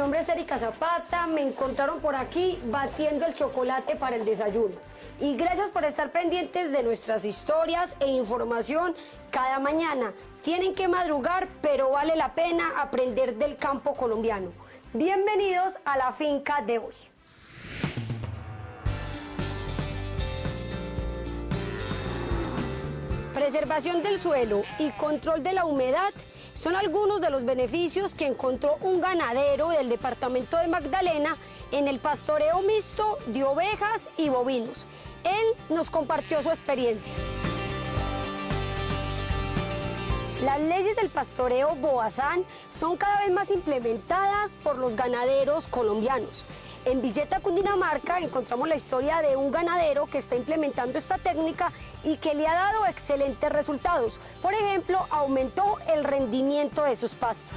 nombre es Erika Zapata, me encontraron por aquí batiendo el chocolate para el desayuno. Y gracias por estar pendientes de nuestras historias e información cada mañana. Tienen que madrugar, pero vale la pena aprender del campo colombiano. Bienvenidos a la finca de hoy. Preservación del suelo y control de la humedad son algunos de los beneficios que encontró un ganadero del departamento de Magdalena en el pastoreo mixto de ovejas y bovinos. Él nos compartió su experiencia. Las leyes del pastoreo Boazán son cada vez más implementadas por los ganaderos colombianos. En Villeta, Cundinamarca, encontramos la historia de un ganadero que está implementando esta técnica y que le ha dado excelentes resultados. Por ejemplo, aumentó el rendimiento de sus pastos.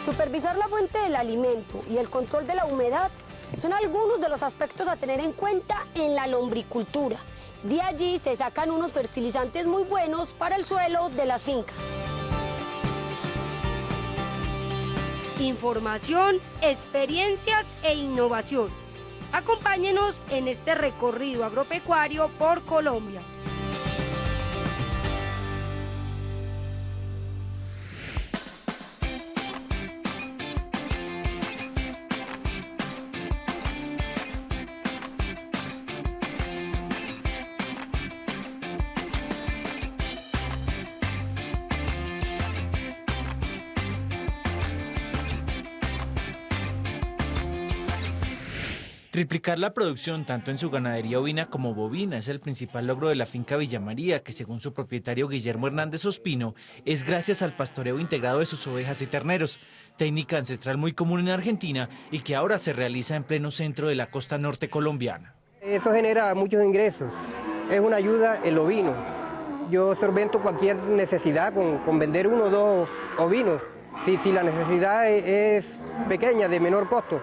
Supervisar la fuente del alimento y el control de la humedad son algunos de los aspectos a tener en cuenta en la lombricultura. De allí se sacan unos fertilizantes muy buenos para el suelo de las fincas. Información, experiencias e innovación. Acompáñenos en este recorrido agropecuario por Colombia. Triplicar la producción tanto en su ganadería ovina como bovina es el principal logro de la finca Villa María, que según su propietario Guillermo Hernández Ospino, es gracias al pastoreo integrado de sus ovejas y terneros, técnica ancestral muy común en Argentina y que ahora se realiza en pleno centro de la costa norte colombiana. Eso genera muchos ingresos, es una ayuda el ovino. Yo solvento cualquier necesidad con vender 1 o 2 ovinos, si la necesidad es pequeña, de menor costo.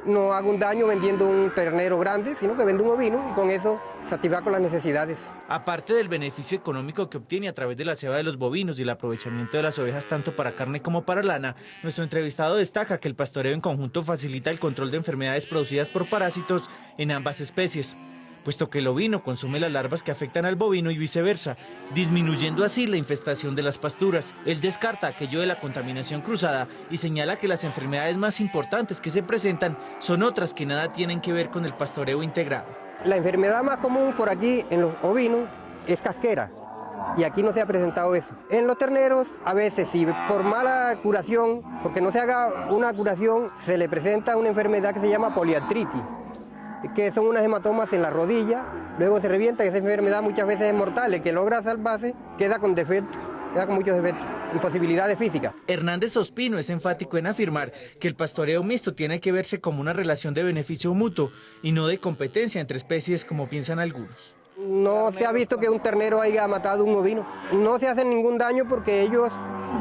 No hago un daño vendiendo un ternero grande, sino que vendo un ovino y con eso satisfago las necesidades. Aparte del beneficio económico que obtiene a través de la ceba de los bovinos y el aprovechamiento de las ovejas tanto para carne como para lana, nuestro entrevistado destaca que el pastoreo en conjunto facilita el control de enfermedades producidas por parásitos en ambas especies, puesto que el ovino consume las larvas que afectan al bovino y viceversa, disminuyendo así la infestación de las pasturas. Él descarta aquello de la contaminación cruzada y señala que las enfermedades más importantes que se presentan son otras que nada tienen que ver con el pastoreo integrado. La enfermedad más común por aquí en los ovinos es casquera y aquí no se ha presentado eso. En los terneros a veces si por mala curación, porque no se haga una curación, se le presenta una enfermedad que se llama poliartritis, que son unas hematomas en la rodilla, luego se revienta, y esa enfermedad muchas veces es mortal, el que logra salvarse queda con defectos, queda con muchos defectos, imposibilidades físicas. Hernández Ospino es enfático en afirmar que el pastoreo mixto tiene que verse como una relación de beneficio mutuo y no de competencia entre especies como piensan algunos. No se ha visto que un ternero haya matado un ovino, no se hacen ningún daño porque ellos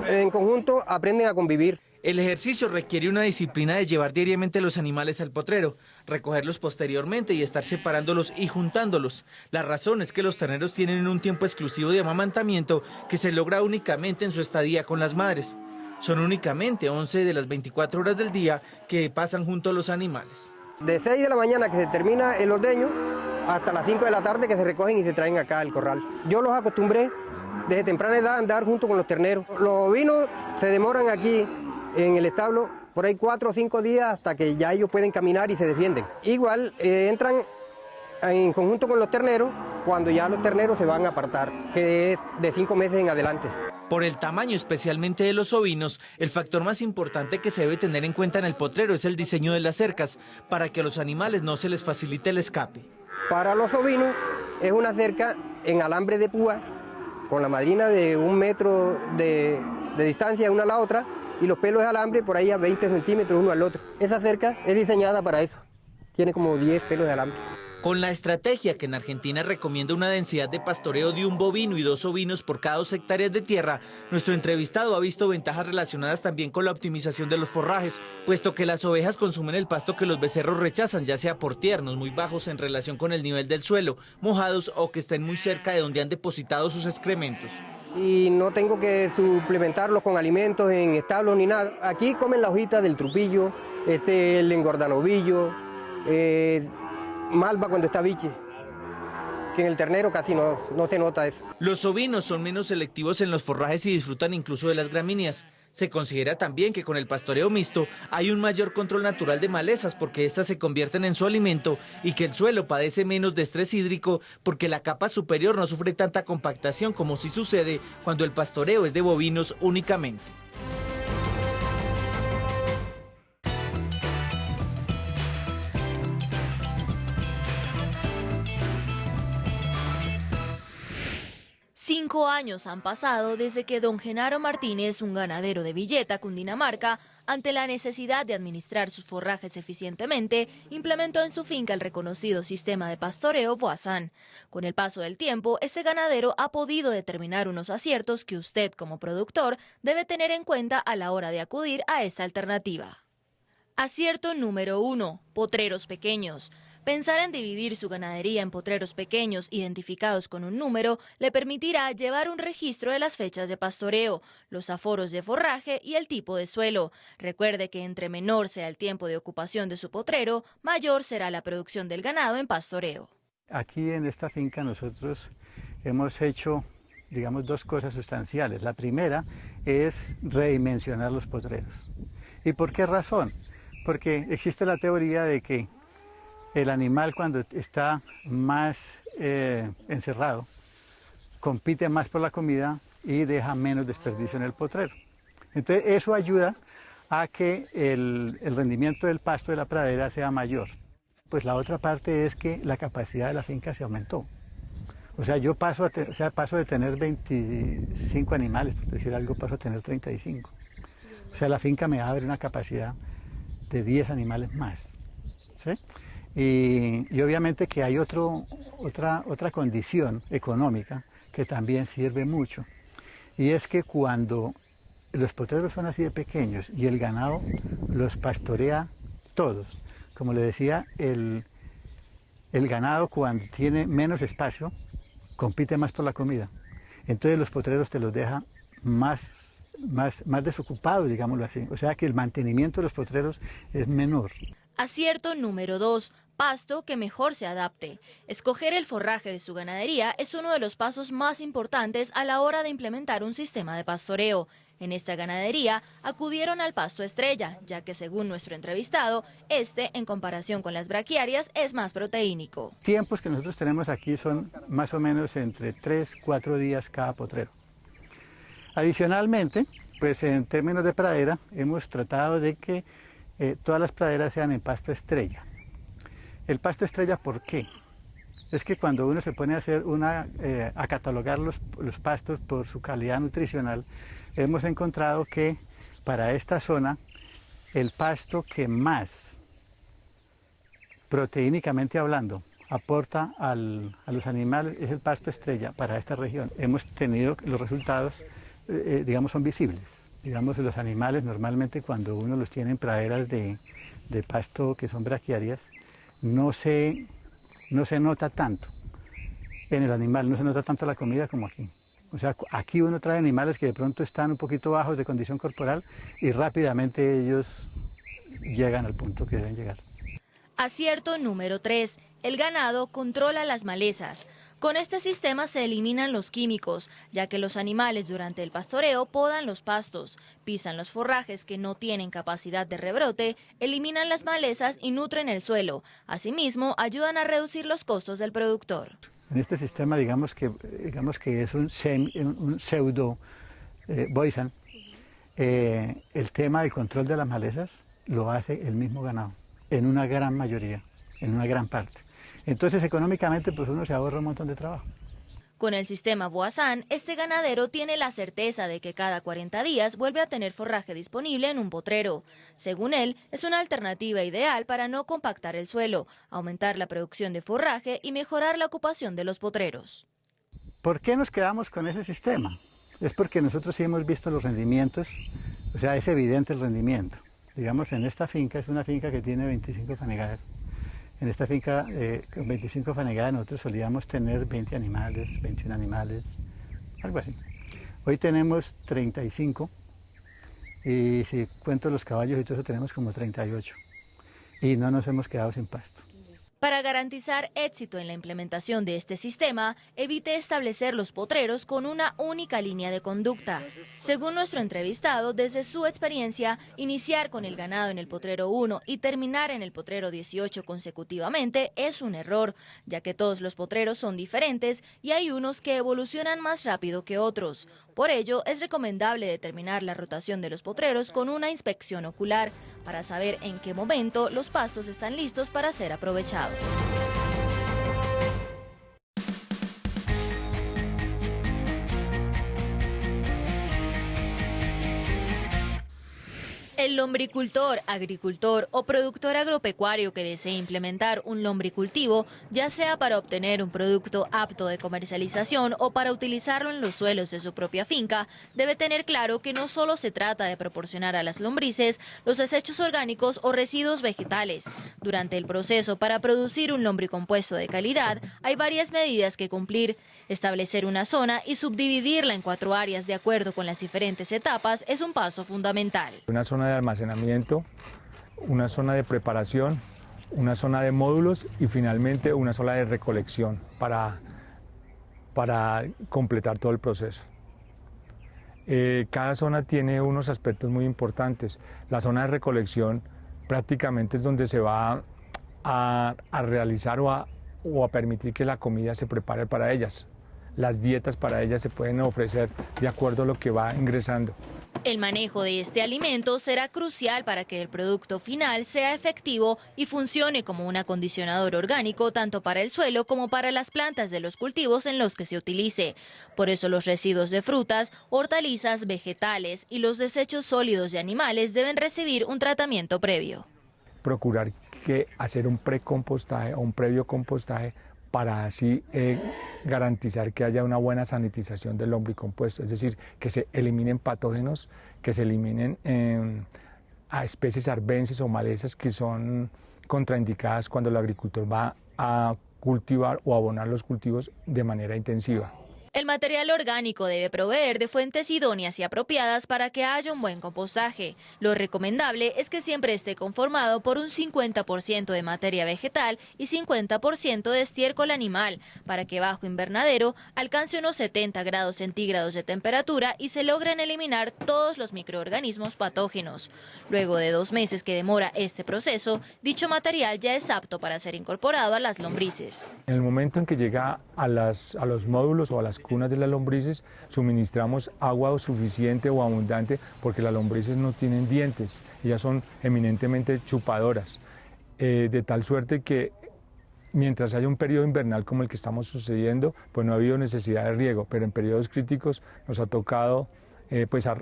en conjunto aprenden a convivir. El ejercicio requiere una disciplina de llevar diariamente los animales al potrero, recogerlos posteriormente y estar separándolos y juntándolos. La razón es que los terneros tienen un tiempo exclusivo de amamantamiento que se logra únicamente en su estadía con las madres. Son únicamente 11 de las 24 horas del día que pasan junto a los animales. De 6 de la mañana que se termina el ordeño hasta las 5 de la tarde que se recogen y se traen acá al corral. Yo los acostumbré desde temprana edad a andar junto con los terneros. Los ovinos se demoran aquí en el establo por ahí 4 o 5 días hasta que ya ellos pueden caminar y se defienden. Igual entran en conjunto con los terneros cuando ya los terneros se van a apartar, que es de 5 meses en adelante. Por el tamaño especialmente de los ovinos, el factor más importante que se debe tener en cuenta en el potrero es el diseño de las cercas, para que a los animales no se les facilite el escape. Para los ovinos es una cerca en alambre de púa, con la madrina de 1 metro de distancia una a la otra, y los pelos de alambre por ahí a 20 centímetros uno al otro. Esa cerca es diseñada para eso, tiene como 10 pelos de alambre. Con la estrategia que en Argentina recomienda una densidad de pastoreo de 1 bovino y 2 ovinos por cada 2 hectáreas de tierra, nuestro entrevistado ha visto ventajas relacionadas también con la optimización de los forrajes, puesto que las ovejas consumen el pasto que los becerros rechazan, ya sea por tiernos, muy bajos en relación con el nivel del suelo, mojados o que estén muy cerca de donde han depositado sus excrementos. y no tengo que suplementarlos con alimentos en establos ni nada. Aquí comen la hojita del trupillo, el engordanovillo, malva cuando está biche, que en el ternero casi no se nota eso. Los ovinos son menos selectivos en los forrajes y disfrutan incluso de las gramíneas. Se considera también que con el pastoreo mixto hay un mayor control natural de malezas porque éstas se convierten en su alimento y que el suelo padece menos de estrés hídrico porque la capa superior no sufre tanta compactación como si sucede cuando el pastoreo es de bovinos únicamente. Cinco años han pasado desde que don Genaro Martínez, un ganadero de Villeta, Cundinamarca, ante la necesidad de administrar sus forrajes eficientemente, implementó en su finca el reconocido sistema de pastoreo Voisin. Con el paso del tiempo, este ganadero ha podido determinar unos aciertos que usted, como productor, debe tener en cuenta a la hora de acudir a esta alternativa. Acierto número 1. Potreros pequeños. Pensar en dividir su ganadería en potreros pequeños identificados con un número le permitirá llevar un registro de las fechas de pastoreo, los aforos de forraje y el tipo de suelo. Recuerde que entre menor sea el tiempo de ocupación de su potrero, mayor será la producción del ganado en pastoreo. Aquí en esta finca nosotros hemos hecho, digamos, dos cosas sustanciales. La primera es redimensionar los potreros. ¿Y por qué razón? Porque existe la teoría de que el animal cuando está más encerrado compite más por la comida y deja menos desperdicio en el potrero. Entonces eso ayuda a que el rendimiento del pasto de la pradera sea mayor. Pues la otra parte es que la capacidad de la finca se aumentó. O sea, yo paso de tener 25 animales, por decir algo, paso a tener 35. O sea, la finca me abre una capacidad de 10 animales más, ¿sí? Y obviamente que hay otra condición económica que también sirve mucho, y es que cuando los potreros son así de pequeños y el ganado los pastorea todos, como le decía, el ganado cuando tiene menos espacio compite más por la comida, entonces los potreros te los deja más desocupados, digámoslo así, o sea que el mantenimiento de los potreros es menor. Acierto número 2. Pasto que mejor se adapte. Escoger el forraje de su ganadería es uno de los pasos más importantes a la hora de implementar un sistema de pastoreo. En esta ganadería acudieron al pasto estrella, ya que según nuestro entrevistado, en comparación con las braquiarias, es más proteínico. Tiempos que nosotros tenemos aquí son más o menos entre 3-4 días cada potrero. Adicionalmente, pues en términos de pradera, hemos tratado de que todas las praderas sean en pasto estrella. El pasto estrella, ¿por qué? Es que cuando uno se pone a hacer a catalogar los pastos por su calidad nutricional, hemos encontrado que para esta zona el pasto que más, proteínicamente hablando, aporta a los animales es el pasto estrella para esta región. Hemos tenido los resultados, digamos, son visibles. Digamos, los animales normalmente cuando uno los tiene en praderas de pasto que son braquiarias, no se nota tanto en el animal, no se nota tanto la comida como aquí. O sea, aquí uno trae animales que de pronto están un poquito bajos de condición corporal y rápidamente ellos llegan al punto que deben llegar. Acierto número 3. El ganado controla las malezas. Con este sistema se eliminan los químicos, ya que los animales durante el pastoreo podan los pastos, pisan los forrajes que no tienen capacidad de rebrote, eliminan las malezas y nutren el suelo. Asimismo, ayudan a reducir los costos del productor. En este sistema, digamos que es un pseudo Voisin, el tema del control de las malezas lo hace el mismo ganado, en una gran mayoría, en una gran parte. Entonces, económicamente, pues uno se ahorra un montón de trabajo. Con el sistema Voisin, este ganadero tiene la certeza de que cada 40 días vuelve a tener forraje disponible en un potrero. Según él, es una alternativa ideal para no compactar el suelo, aumentar la producción de forraje y mejorar la ocupación de los potreros. ¿Por qué nos quedamos con ese sistema? Es porque nosotros sí hemos visto los rendimientos, o sea, es evidente el rendimiento. Digamos, en esta finca, es una finca que tiene 25 fanegadas. En esta finca, con 25 fanegadas, nosotros solíamos tener 20 animales, 21 animales, algo así. Hoy tenemos 35 y si cuento los caballos y todo eso tenemos como 38 y no nos hemos quedado sin pasto. Para garantizar éxito en la implementación de este sistema, evite establecer los potreros con una única línea de conducta. Según nuestro entrevistado, desde su experiencia, iniciar con el ganado en el potrero 1 y terminar en el potrero 18 consecutivamente es un error, ya que todos los potreros son diferentes y hay unos que evolucionan más rápido que otros. Por ello, es recomendable determinar la rotación de los potreros con una inspección ocular para saber en qué momento los pastos están listos para ser aprovechados. El lombricultor, agricultor o productor agropecuario que desee implementar un lombricultivo, ya sea para obtener un producto apto de comercialización o para utilizarlo en los suelos de su propia finca, debe tener claro que no solo se trata de proporcionar a las lombrices los desechos orgánicos o residuos vegetales. Durante el proceso para producir un lombricompuesto de calidad, hay varias medidas que cumplir. Establecer una zona y subdividirla en 4 áreas de acuerdo con las diferentes etapas es un paso fundamental. Una zona de almacenamiento, una zona de preparación, una zona de módulos y finalmente una zona de recolección para completar todo el proceso. Cada zona tiene unos aspectos muy importantes. La zona de recolección prácticamente es donde se va a realizar o a permitir que la comida se prepare para ellas. Las dietas para ellas se pueden ofrecer de acuerdo a lo que va ingresando. El manejo de este alimento será crucial para que el producto final sea efectivo y funcione como un acondicionador orgánico tanto para el suelo como para las plantas de los cultivos en los que se utilice. Por eso los residuos de frutas, hortalizas, vegetales y los desechos sólidos de animales deben recibir un tratamiento previo. Procurar que hacer un precompostaje o un previo compostaje para así garantizar que haya una buena sanitización del lombricompuesto, es decir, que se eliminen patógenos, que se eliminen a especies arbences o malezas que son contraindicadas cuando el agricultor va a cultivar o abonar los cultivos de manera intensiva. El material orgánico debe proveer de fuentes idóneas y apropiadas para que haya un buen compostaje. Lo recomendable es que siempre esté conformado por un 50% de materia vegetal y 50% de estiércol animal, para que bajo invernadero alcance unos 70 grados centígrados de temperatura y se logren eliminar todos los microorganismos patógenos. Luego de 2 meses que demora este proceso, dicho material ya es apto para ser incorporado a las lombrices. En el momento en que llega a los módulos o a las cunas de las lombrices, suministramos agua suficiente o abundante porque las lombrices no tienen dientes, ellas son eminentemente chupadoras, de tal suerte que mientras haya un periodo invernal como el que estamos sucediendo, pues no ha habido necesidad de riego, pero en periodos críticos nos ha tocado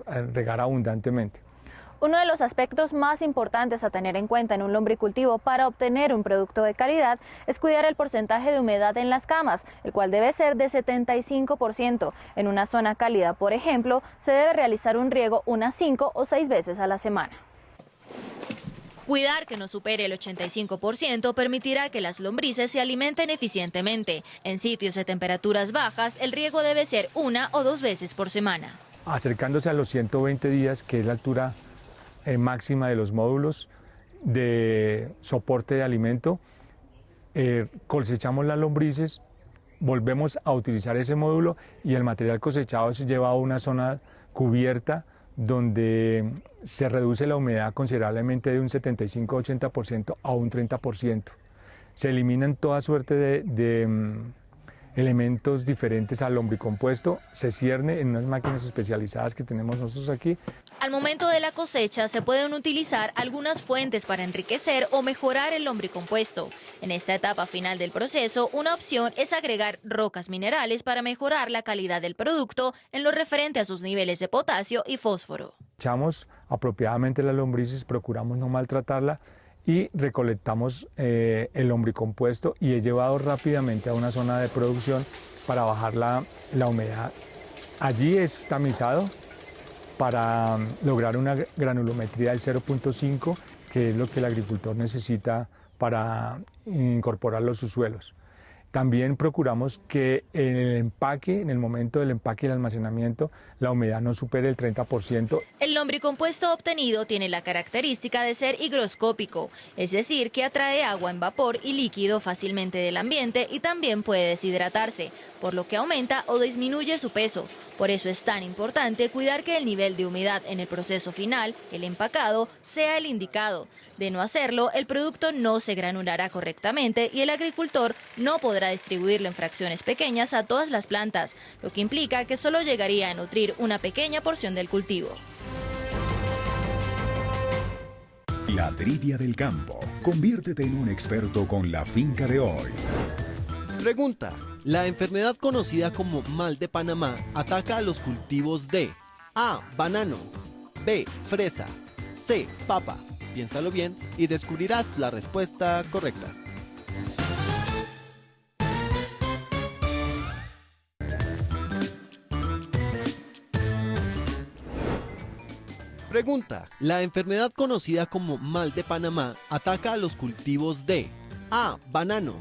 a regar abundantemente. Uno de los aspectos más importantes a tener en cuenta en un lombricultivo para obtener un producto de calidad es cuidar el porcentaje de humedad en las camas, el cual debe ser de 75%. En una zona cálida, por ejemplo, se debe realizar un riego unas 5 o 6 veces a la semana. Cuidar que no supere el 85% permitirá que las lombrices se alimenten eficientemente. En sitios de temperaturas bajas, el riego debe ser 1 o 2 veces por semana. Acercándose a los 120 días, que es la altura máxima de los módulos de soporte de alimento, cosechamos las lombrices, volvemos a utilizar ese módulo y el material cosechado se lleva a una zona cubierta donde se reduce la humedad considerablemente de un 75-80% a un 30%. Se eliminan toda suerte de elementos diferentes al lombricompuesto, se cierne en unas máquinas especializadas que tenemos nosotros aquí. Al momento de la cosecha se pueden utilizar algunas fuentes para enriquecer o mejorar el lombricompuesto. En esta etapa final del proceso, una opción es agregar rocas minerales para mejorar la calidad del producto en lo referente a sus niveles de potasio y fósforo. Echamos apropiadamente las lombrices, procuramos no maltratarla y recolectamos el lombricompuesto y he llevado rápidamente a una zona de producción para bajar la humedad. Allí es tamizado para lograr una granulometría del 0.5, que es lo que el agricultor necesita para incorporar los subsuelos. También procuramos que en el empaque, en el momento del empaque y el almacenamiento, la humedad no supere el 30%. El lombricompuesto obtenido tiene la característica de ser higroscópico, es decir, que atrae agua en vapor y líquido fácilmente del ambiente y también puede deshidratarse, por lo que aumenta o disminuye su peso. Por eso es tan importante cuidar que el nivel de humedad en el proceso final, el empacado, sea el indicado. De no hacerlo, el producto no se granulará correctamente y el agricultor no podrá distribuirlo en fracciones pequeñas a todas las plantas, lo que implica que solo llegaría a nutrir una pequeña porción del cultivo. La trivia del campo. Conviértete en un experto con la finca de hoy. Pregunta. La enfermedad conocida como mal de Panamá ataca a los cultivos de A. Banano, B. Fresa, C. Papa. Piénsalo bien y descubrirás la respuesta correcta. Pregunta. La enfermedad conocida como mal de Panamá ataca a los cultivos de A. Banano,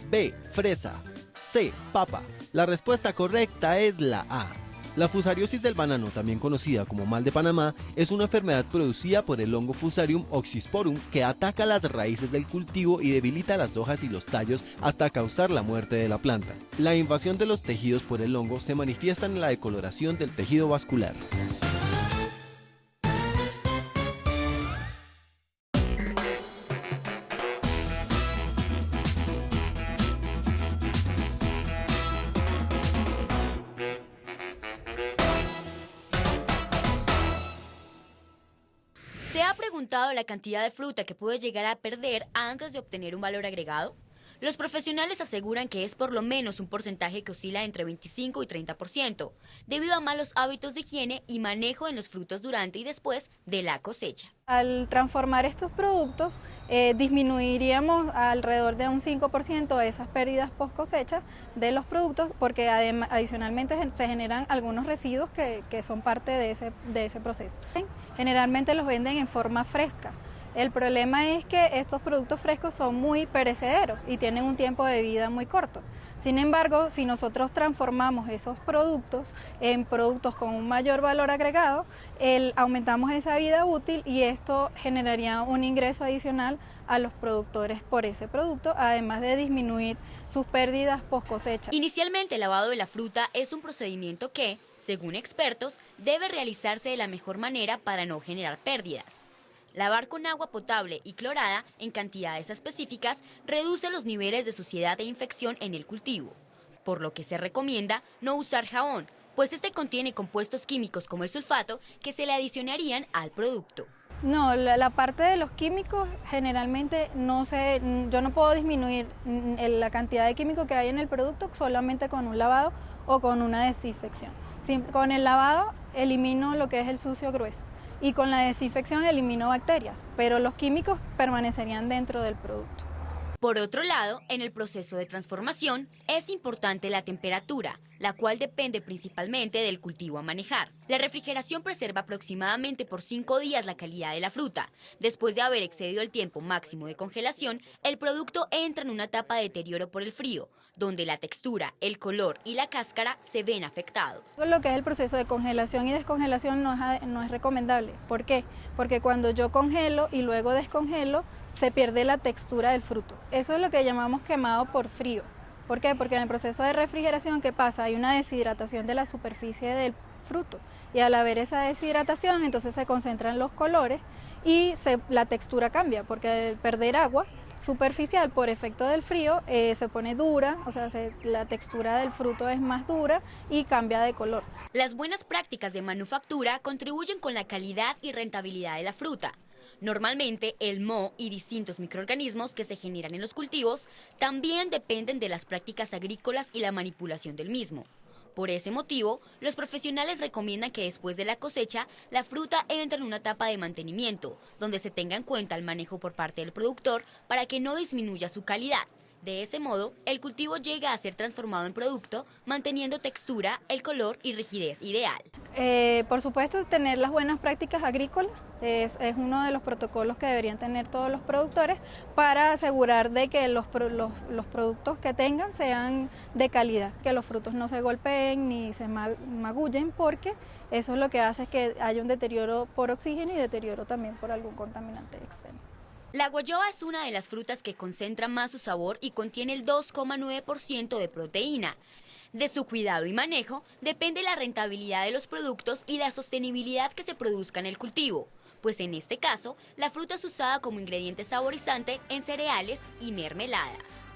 B. Fresa, C. Papa. La respuesta correcta es la A. La fusariosis del banano, también conocida como mal de Panamá, es una enfermedad producida por el hongo Fusarium oxysporum que ataca las raíces del cultivo y debilita las hojas y los tallos hasta causar la muerte de la planta. La invasión de los tejidos por el hongo se manifiesta en la decoloración del tejido vascular. ¿Se ha preguntado la cantidad de fruta que puede llegar a perder antes de obtener un valor agregado? Los profesionales aseguran que es por lo menos un porcentaje que oscila entre 25 y 30%, debido a malos hábitos de higiene y manejo en los frutos durante y después de la cosecha. Al transformar estos productos, disminuiríamos alrededor de un 5% esas pérdidas post cosecha de los productos, porque adicionalmente se generan algunos residuos que son parte de ese proceso. Generalmente los venden en forma fresca. El problema es que estos productos frescos son muy perecederos y tienen un tiempo de vida muy corto. Sin embargo, si nosotros transformamos esos productos en productos con un mayor valor agregado, aumentamos esa vida útil y esto generaría un ingreso adicional a los productores por ese producto, además de disminuir sus pérdidas post cosecha. Inicialmente, el lavado de la fruta es un procedimiento que, según expertos, debe realizarse de la mejor manera para no generar pérdidas. Lavar con agua potable y clorada en cantidades específicas reduce los niveles de suciedad e infección en el cultivo, por lo que se recomienda no usar jabón, pues este contiene compuestos químicos como el sulfato que se le adicionarían al producto. No, la parte de los químicos generalmente yo no puedo disminuir la cantidad de químicos que hay en el producto solamente con un lavado o con una desinfección. Con el lavado elimino lo que es el sucio grueso. Y con la desinfección elimino bacterias, pero los químicos permanecerían dentro del producto. Por otro lado, en el proceso de transformación es importante la temperatura, la cual depende principalmente del cultivo a manejar. La refrigeración preserva aproximadamente por 5 días la calidad de la fruta. Después de haber excedido el tiempo máximo de congelación, el producto entra en una etapa de deterioro por el frío, donde la textura, el color y la cáscara se ven afectados. Lo que es el proceso de congelación y descongelación no es recomendable. ¿Por qué? Porque cuando yo congelo y luego descongelo, se pierde la textura del fruto. Eso es lo que llamamos quemado por frío. ¿Por qué? Porque en el proceso de refrigeración, ¿qué pasa? Hay una deshidratación de la superficie del fruto y al haber esa deshidratación entonces se concentran los colores y la textura cambia, porque al perder agua superficial por efecto del frío se pone dura, o sea, la textura del fruto es más dura y cambia de color. Las buenas prácticas de manufactura contribuyen con la calidad y rentabilidad de la fruta. Normalmente, el moho y distintos microorganismos que se generan en los cultivos también dependen de las prácticas agrícolas y la manipulación del mismo. Por ese motivo, los profesionales recomiendan que después de la cosecha, la fruta entre en una etapa de mantenimiento, donde se tenga en cuenta el manejo por parte del productor para que no disminuya su calidad. De ese modo, el cultivo llega a ser transformado en producto, manteniendo textura, el color y rigidez ideal. Por supuesto, tener las buenas prácticas agrícolas es uno de los protocolos que deberían tener todos los productores para asegurar de que los productos que tengan sean de calidad, que los frutos no se golpeen ni se magullen, porque eso es lo que hace que haya un deterioro por oxígeno y deterioro también por algún contaminante externo. La guayoba es una de las frutas que concentra más su sabor y contiene el 2,9% de proteína. De su cuidado y manejo depende la rentabilidad de los productos y la sostenibilidad que se produzca en el cultivo, pues en este caso, la fruta es usada como ingrediente saborizante en cereales y mermeladas.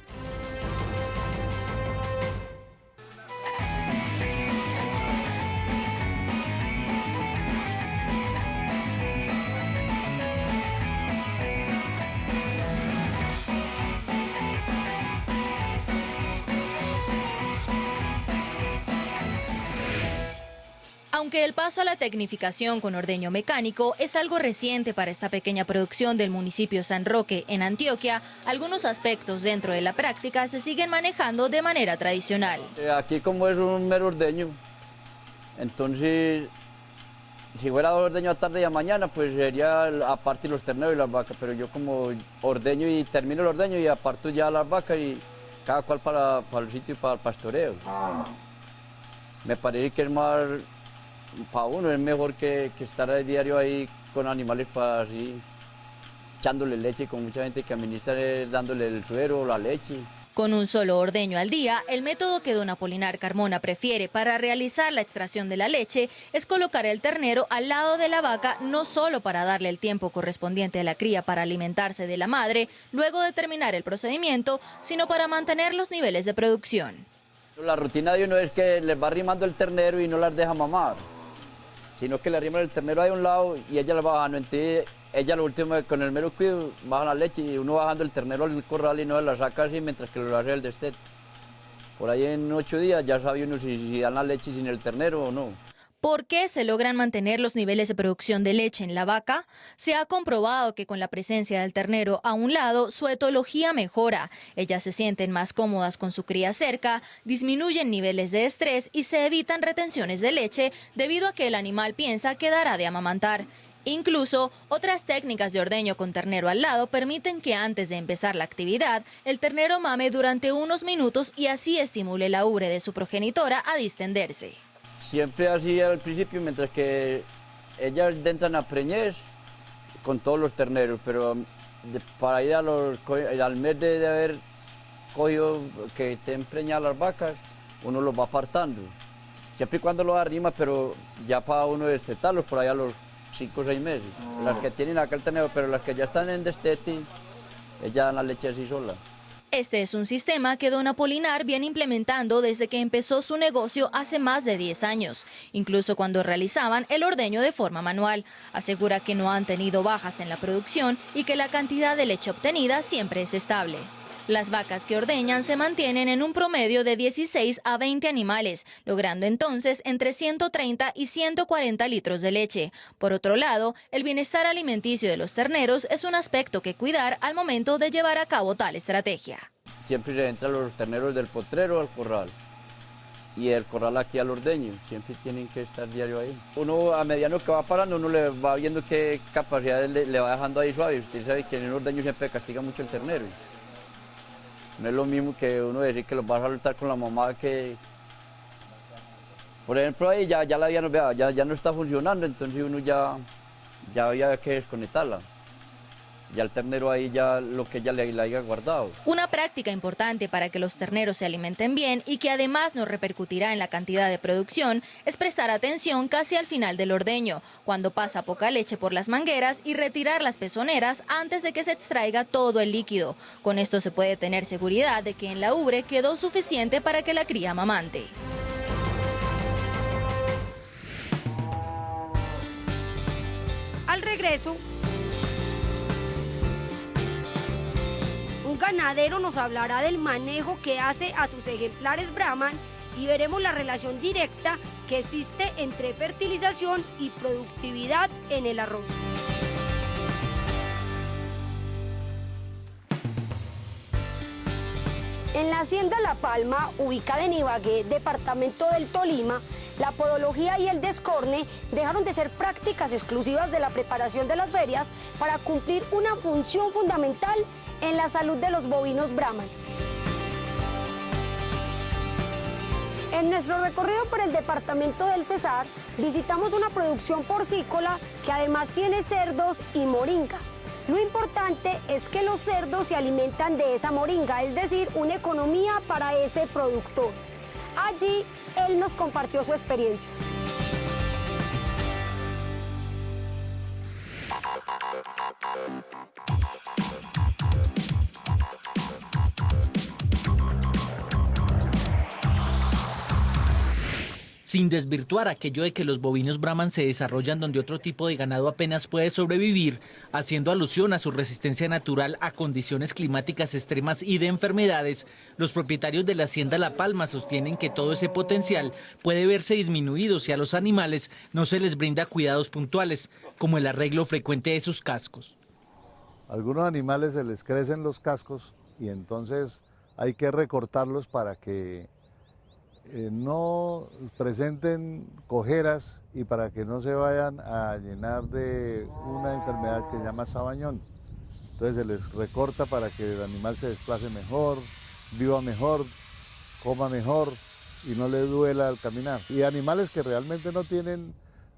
Aunque el paso a la tecnificación con ordeño mecánico es algo reciente para esta pequeña producción del municipio San Roque, en Antioquia, algunos aspectos dentro de la práctica se siguen manejando de manera tradicional. Aquí como es un mero ordeño, entonces si fuera ordeño a tarde y a mañana, pues sería aparte los terneros y las vacas, pero yo como ordeño y termino el ordeño y aparto ya las vacas y cada cual para el sitio y para el pastoreo. Me parece que es más... Para uno es mejor que estar a diario ahí con animales para así, echándole leche, con mucha gente que administra dándole el suero o la leche. Con un solo ordeño al día, el método que don Apolinar Carmona prefiere para realizar la extracción de la leche es colocar el ternero al lado de la vaca, no solo para darle el tiempo correspondiente a la cría para alimentarse de la madre, luego de terminar el procedimiento, sino para mantener los niveles de producción. La rutina de uno es que les va arrimando el ternero y no las deja mamar, sino que le arriman el ternero ahí a un lado y ella le va bajando. Entonces ella lo último con el mero cuido baja la leche y uno bajando el ternero al corral y no la saca así mientras que lo hace el destete. Por ahí en 8 días ya sabe uno si dan la leche sin el ternero o no. ¿Por qué se logran mantener los niveles de producción de leche en la vaca? Se ha comprobado que con la presencia del ternero a un lado, su etología mejora. Ellas se sienten más cómodas con su cría cerca, disminuyen niveles de estrés y se evitan retenciones de leche debido a que el animal piensa que dará de amamantar. Incluso, otras técnicas de ordeño con ternero al lado permiten que antes de empezar la actividad, el ternero mame durante unos minutos y así estimule la ubre de su progenitora a distenderse. Siempre así al principio, mientras que ellas entran a preñez con todos los terneros, pero para ir al mes de haber cogido que estén preñadas las vacas, uno los va apartando. Siempre y cuando los arrima, pero ya para uno destetarlos por ahí a los 5 o 6 meses. Las que tienen acá el ternero, pero las que ya están en destete, ellas dan la leche así sola. Este es un sistema que don Apolinar viene implementando desde que empezó su negocio hace más de 10 años, incluso cuando realizaban el ordeño de forma manual. Asegura que no han tenido bajas en la producción y que la cantidad de leche obtenida siempre es estable. Las vacas que ordeñan se mantienen en un promedio de 16 a 20 animales, logrando entonces entre 130 y 140 litros de leche. Por otro lado, el bienestar alimenticio de los terneros es un aspecto que cuidar al momento de llevar a cabo tal estrategia. Siempre se entran los terneros del potrero al corral y el corral aquí al ordeño, siempre tienen que estar diario ahí. Uno a mediano que va parando, uno le va viendo qué capacidad le va dejando ahí suave. Usted sabe que en el ordeño siempre castiga mucho el ternero. No es lo mismo que uno decir que los va a soltar con la mamá que... Por ejemplo, ahí ya la vida ya no está funcionando, entonces uno ya había que desconectarla. Ya el ternero ahí ya lo que ella le haya guardado. Una práctica importante para que los terneros se alimenten bien y que además nos repercutirá en la cantidad de producción es prestar atención casi al final del ordeño, cuando pasa poca leche por las mangueras y retirar las pezoneras antes de que se extraiga todo el líquido. Con esto se puede tener seguridad de que en la ubre quedó suficiente para que la cría amamante. Al regreso, un ganadero nos hablará del manejo que hace a sus ejemplares Brahman y veremos la relación directa que existe entre fertilización y productividad en el arroz. En la hacienda La Palma, ubicada en Ibagué, departamento del Tolima, la podología y el descorne dejaron de ser prácticas exclusivas de la preparación de las ferias para cumplir una función fundamental en la salud de los bovinos Brahman. En nuestro recorrido por el departamento del Cesar, visitamos una producción porcícola que además tiene cerdos y moringa. Lo importante es que los cerdos se alimentan de esa moringa, es decir, una economía para ese productor. Allí, él nos compartió su experiencia. Sin desvirtuar aquello de que los bovinos Brahman se desarrollan donde otro tipo de ganado apenas puede sobrevivir, haciendo alusión a su resistencia natural a condiciones climáticas extremas y de enfermedades, los propietarios de la hacienda La Palma sostienen que todo ese potencial puede verse disminuido si a los animales no se les brinda cuidados puntuales, como el arreglo frecuente de sus cascos. A algunos animales se les crecen los cascos y entonces hay que recortarlos para que no presenten cojeras y para que no se vayan a llenar de una enfermedad que se llama sabañón. Entonces se les recorta para que el animal se desplace mejor, viva mejor, coma mejor y no le duela al caminar. Y animales que realmente no tienen,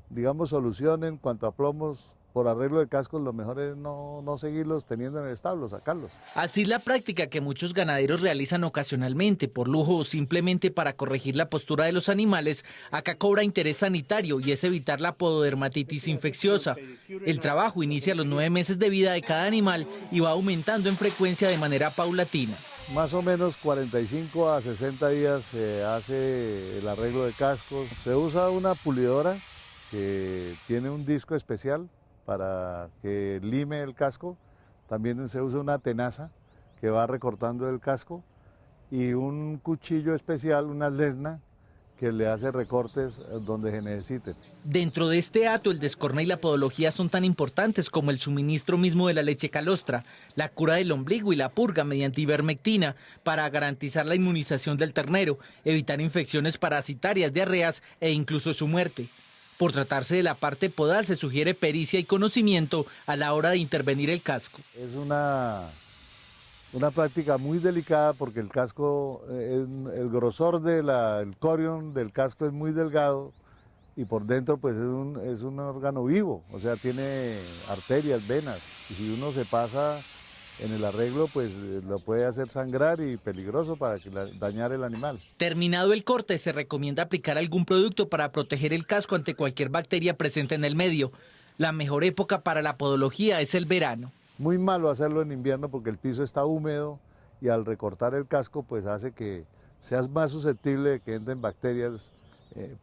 digamos, solución en cuanto a plomos, por arreglo de cascos, lo mejor es no seguirlos teniendo en el establo, sacarlos. Así la práctica que muchos ganaderos realizan ocasionalmente, por lujo o simplemente para corregir la postura de los animales, acá cobra interés sanitario y es evitar la pododermatitis infecciosa. El trabajo inicia a los 9 meses de vida de cada animal y va aumentando en frecuencia de manera paulatina. Más o menos 45 a 60 días se hace el arreglo de cascos. Se usa una pulidora que tiene un disco especial para que lime el casco. También se usa una tenaza que va recortando el casco y un cuchillo especial, una lesna, que le hace recortes donde se necesiten. Dentro de este hato, el descorne y la podología son tan importantes como el suministro mismo de la leche calostra, la cura del ombligo y la purga mediante ivermectina para garantizar la inmunización del ternero, evitar infecciones parasitarias, diarreas e incluso su muerte. Por tratarse de la parte podal, se sugiere pericia y conocimiento a la hora de intervenir el casco. Es una práctica muy delicada porque el casco, el grosor del corion del casco es muy delgado y por dentro pues es un órgano vivo, o sea, tiene arterias, venas, y si uno se pasa en el arreglo, pues lo puede hacer sangrar y peligroso para dañar el animal. Terminado el corte, se recomienda aplicar algún producto para proteger el casco ante cualquier bacteria presente en el medio. La mejor época para la podología es el verano. Muy malo hacerlo en invierno porque el piso está húmedo y al recortar el casco, pues hace que seas más susceptible de que entren bacterias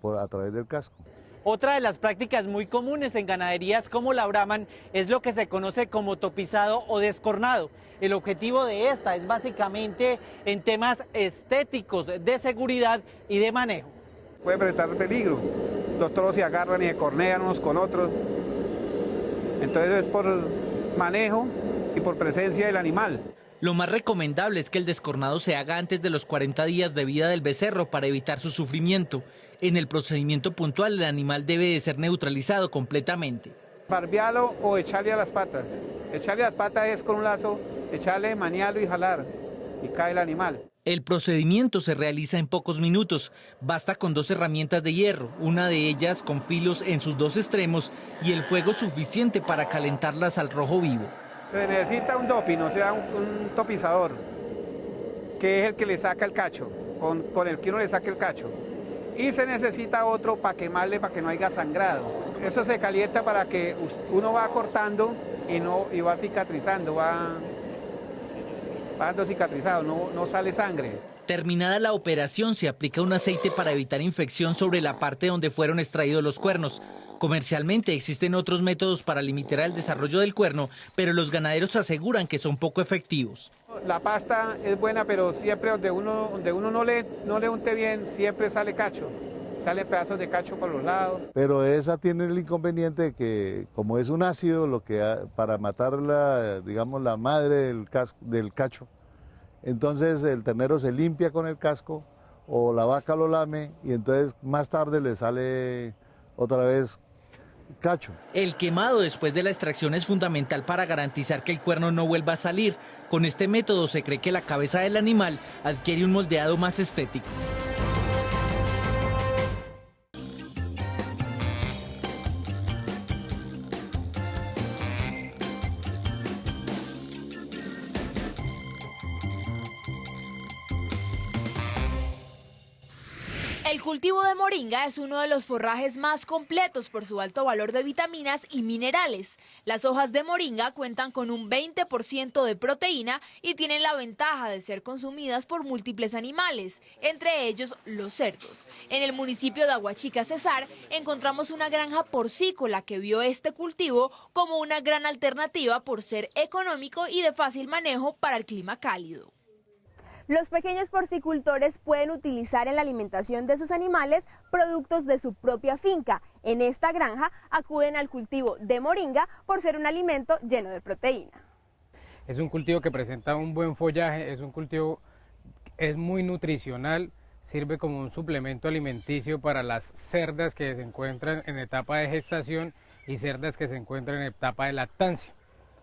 a través del casco. Otra de las prácticas muy comunes en ganaderías como la Brahman es lo que se conoce como topizado o descornado. El objetivo de esta es básicamente en temas estéticos, de seguridad y de manejo. Puede presentar peligro, los toros se agarran y se cornean unos con otros, entonces es por manejo y por presencia del animal. Lo más recomendable es que el descornado se haga antes de los 40 días de vida del becerro para evitar su sufrimiento. En el procedimiento puntual, el animal debe de ser neutralizado completamente. Barbearlo o echarle a las patas. Echarle a las patas es con un lazo, echarle, maniarlo y jalar, y cae el animal. El procedimiento se realiza en pocos minutos. Basta con 2 herramientas de hierro, una de ellas con filos en sus 2 extremos y el fuego suficiente para calentarlas al rojo vivo. Se necesita un doping, o sea, un topizador, que es el que le saca el cacho, con el que uno le saca el cacho. Y se necesita otro para quemarle, para que no haya sangrado. Eso se calienta para que uno va cortando y va cicatrizando, va dando cicatrizado, no sale sangre. Terminada la operación, se aplica un aceite para evitar infección sobre la parte donde fueron extraídos los cuernos. Comercialmente existen otros métodos para limitar el desarrollo del cuerno, pero los ganaderos aseguran que son poco efectivos. La pasta es buena, pero siempre donde uno no le unte bien, siempre sale cacho. Salen pedazos de cacho por los lados. Pero esa tiene el inconveniente de que, como es un ácido, para matar la madre del cacho, entonces el ternero se limpia con el casco o la vaca lo lame y entonces más tarde le sale otra vez cacho. El quemado después de la extracción es fundamental para garantizar que el cuerno no vuelva a salir. Con este método se cree que la cabeza del animal adquiere un moldeado más estético. El cultivo de moringa es uno de los forrajes más completos por su alto valor de vitaminas y minerales. Las hojas de moringa cuentan con un 20% de proteína y tienen la ventaja de ser consumidas por múltiples animales, entre ellos los cerdos. En el municipio de Aguachica, Cesar, encontramos una granja porcícola que vio este cultivo como una gran alternativa por ser económico y de fácil manejo para el clima cálido. Los pequeños porcicultores pueden utilizar en la alimentación de sus animales productos de su propia finca. En esta granja acuden al cultivo de moringa por ser un alimento lleno de proteína. Es un cultivo que presenta un buen follaje, es un cultivo es muy nutricional, sirve como un suplemento alimenticio para las cerdas que se encuentran en etapa de gestación y cerdas que se encuentran en etapa de lactancia.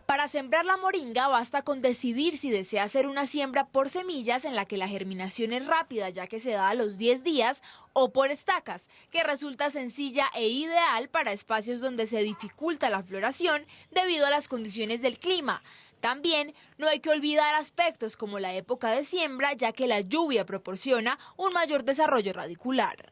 Para sembrar la moringa basta con decidir si desea hacer una siembra por semillas en la que la germinación es rápida ya que se da a los 10 días o por estacas, que resulta sencilla e ideal para espacios donde se dificulta la floración debido a las condiciones del clima. También no hay que olvidar aspectos como la época de siembra ya que la lluvia proporciona un mayor desarrollo radicular.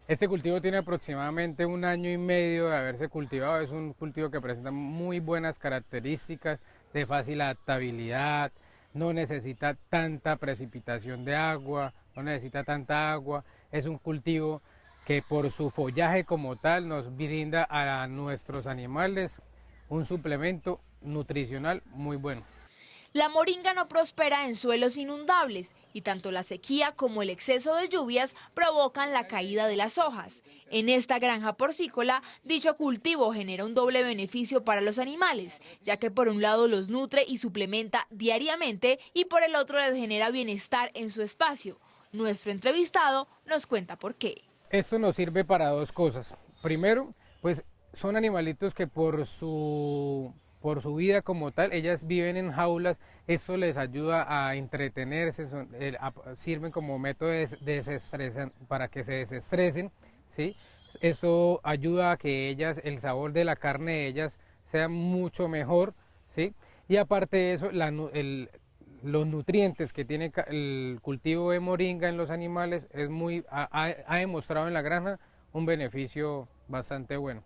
Este cultivo tiene aproximadamente 1 año y medio de haberse cultivado, es un cultivo que presenta muy buenas características de fácil adaptabilidad, no necesita tanta precipitación de agua, no necesita tanta agua, es un cultivo que por su follaje como tal nos brinda a nuestros animales un suplemento nutricional muy bueno. La moringa no prospera en suelos inundables y tanto la sequía como el exceso de lluvias provocan la caída de las hojas. En esta granja porcícola, dicho cultivo genera un doble beneficio para los animales, ya que por un lado los nutre y suplementa diariamente y por el otro les genera bienestar en su espacio. Nuestro entrevistado nos cuenta por qué. Esto nos sirve para 2 cosas. Primero, pues son animalitos que por su vida como tal, ellas viven en jaulas, esto les ayuda a entretenerse, sirven como método de desestresan, para que se desestresen, ¿sí? Esto ayuda a que ellas, el sabor de la carne de ellas sea mucho mejor, ¿sí? Y aparte de eso, los nutrientes que tiene el cultivo de moringa en los animales ha demostrado en la granja un beneficio bastante bueno.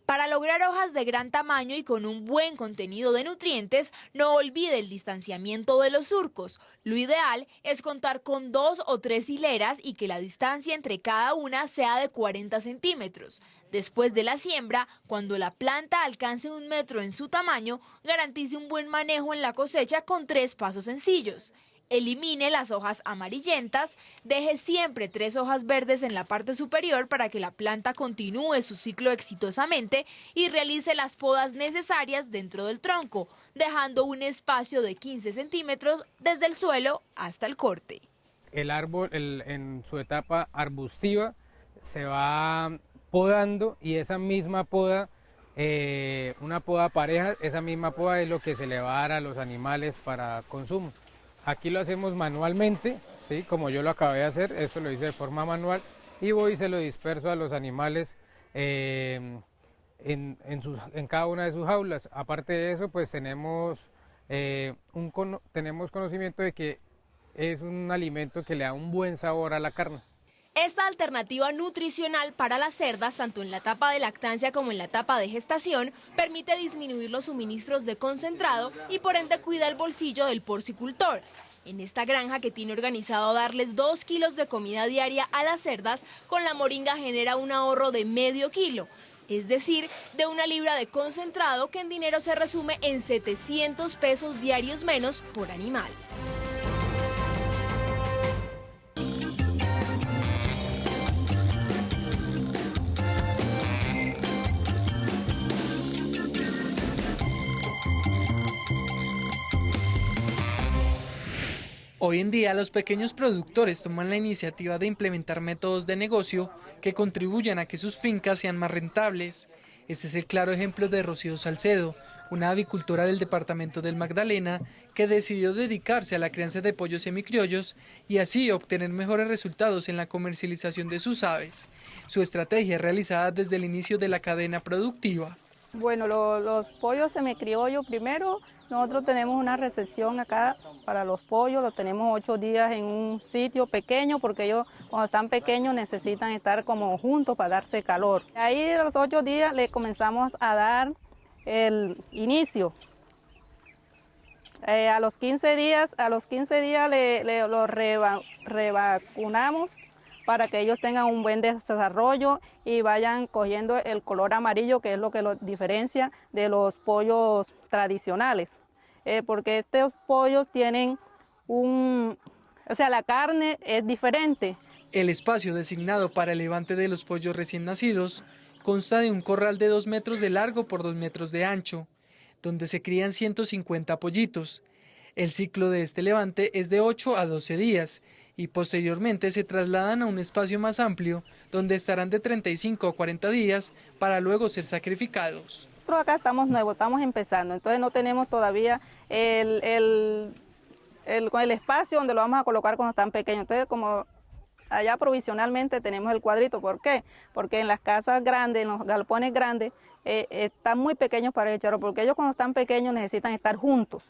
Para lograr hojas de gran tamaño y con un buen contenido de nutrientes, no olvide el distanciamiento de los surcos. Lo ideal es contar con 2 o 3 hileras y que la distancia entre cada una sea de 40 centímetros. Después de la siembra, cuando la planta alcance 1 metro en su tamaño, garantice un buen manejo en la cosecha con 3 pasos sencillos. Elimine las hojas amarillentas, deje siempre 3 hojas verdes en la parte superior para que la planta continúe su ciclo exitosamente y realice las podas necesarias dentro del tronco, dejando un espacio de 15 centímetros desde el suelo hasta el corte. El árbol en su etapa arbustiva se va podando y esa misma poda, una poda pareja, esa misma poda es lo que se le va a dar a los animales para consumo. Aquí lo hacemos manualmente, ¿sí? Como yo lo acabé de hacer, esto lo hice de forma manual y voy y se lo disperso a los animales en cada una de sus jaulas. Aparte de eso, pues tenemos conocimiento de que es un alimento que le da un buen sabor a la carne. Esta alternativa nutricional para las cerdas, tanto en la etapa de lactancia como en la etapa de gestación, permite disminuir los suministros de concentrado y por ende cuida el bolsillo del porcicultor. En esta granja, que tiene organizado darles 2 kilos de comida diaria a las cerdas, con la moringa genera un ahorro de medio kilo, es decir, de 1 libra de concentrado, que en dinero se resume en 700 pesos diarios menos por animal. Hoy en día los pequeños productores toman la iniciativa de implementar métodos de negocio que contribuyan a que sus fincas sean más rentables. Este es el claro ejemplo de Rocío Salcedo, una avicultora del departamento del Magdalena que decidió dedicarse a la crianza de pollos semicriollos y así obtener mejores resultados en la comercialización de sus aves. Su estrategia es realizada desde el inicio de la cadena productiva. Bueno, los pollos semicriollos, primero nosotros tenemos una recepción acá para los pollos, los tenemos 8 días en un sitio pequeño porque ellos cuando están pequeños necesitan estar como juntos para darse calor. Ahí a los 8 días le comenzamos a dar el inicio. A los 15 días los revacunamos para que ellos tengan un buen desarrollo y vayan cogiendo el color amarillo, que es lo que los diferencia de los pollos tradicionales. Porque estos pollos tienen la carne es diferente. El espacio designado para el levante de los pollos recién nacidos consta de un corral de 2 metros de largo por 2 metros de ancho, donde se crían 150 pollitos. El ciclo de este levante es de 8 a 12 días y posteriormente se trasladan a un espacio más amplio donde estarán de 35 a 40 días para luego ser sacrificados. Nosotros acá estamos nuevos, estamos empezando, entonces no tenemos todavía el espacio donde lo vamos a colocar cuando están pequeños. Entonces, como allá provisionalmente tenemos el cuadrito. ¿Por qué? Porque en las casas grandes, en los galpones grandes, están muy pequeños para el charro, porque ellos cuando están pequeños necesitan estar juntos.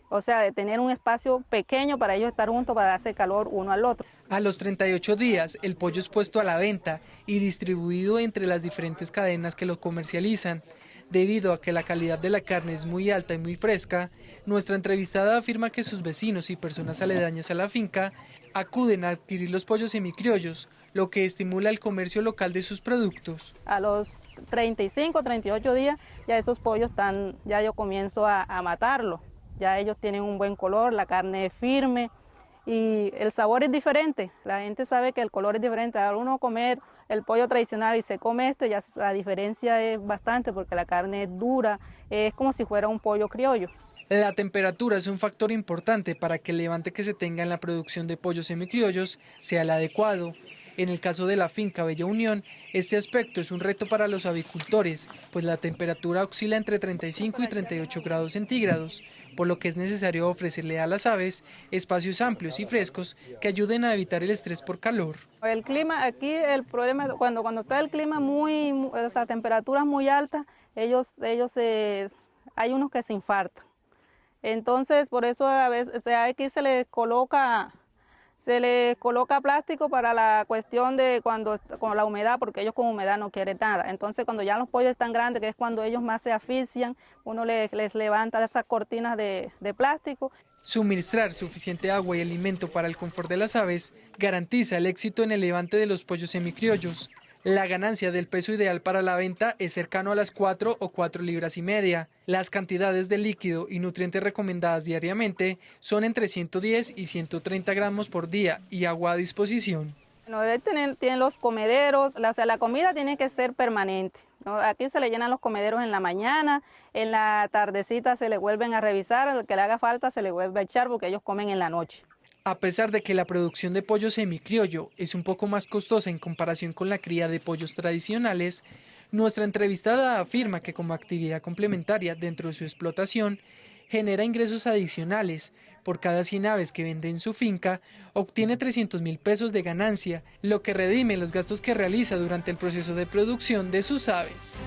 O sea, de tener un espacio pequeño para ellos estar juntos para darse calor uno al otro. A los 38 días, el pollo es puesto a la venta y distribuido entre las diferentes cadenas que lo comercializan. Debido a que la calidad de la carne es muy alta y muy fresca, nuestra entrevistada afirma que sus vecinos y personas aledañas a la finca acuden a adquirir los pollos semicriollos, lo que estimula el comercio local de sus productos. A los 35, 38 días, ya esos pollos ya yo comienzo a matarlos. Ya ellos tienen un buen color, la carne es firme y el sabor es diferente. La gente sabe que el color es diferente. Al uno comer el pollo tradicional y se come ya la diferencia es bastante porque la carne es dura, es como si fuera un pollo criollo. La temperatura es un factor importante para que el levante que se tenga en la producción de pollos semicriollos sea el adecuado. En el caso de la finca Bella Unión, este aspecto es un reto para los avicultores, pues la temperatura oscila entre 35 y 38 grados centígrados, por lo que es necesario ofrecerle a las aves espacios amplios y frescos que ayuden a evitar el estrés por calor. El clima, aquí el problema es cuando está el clima temperaturas muy altas, hay unos que se infartan. Entonces, por eso a veces aquí se les coloca plástico para la cuestión de con la humedad, porque ellos con humedad no quieren nada. Entonces, cuando ya los pollos están grandes, que es cuando ellos más se asfixian, uno les levanta esas cortinas de plástico. Suministrar suficiente agua y alimento para el confort de las aves garantiza el éxito en el levante de los pollos semicriollos. La ganancia del peso ideal para la venta es cercano a las 4 o 4,5 libras. Las cantidades de líquido y nutrientes recomendadas diariamente son entre 110 y 130 gramos por día y agua a disposición. Tienen los comederos, la comida tiene que ser permanente, ¿no? Aquí se le llenan los comederos en la mañana, en la tardecita se le vuelven a revisar, al que le haga falta se le vuelve a echar porque ellos comen en la noche. A pesar de que la producción de pollo semicriollo es un poco más costosa en comparación con la cría de pollos tradicionales, nuestra entrevistada afirma que como actividad complementaria dentro de su explotación genera ingresos adicionales. Por cada 100 aves que vende en su finca, obtiene 300.000 pesos de ganancia, lo que redime los gastos que realiza durante el proceso de producción de sus aves.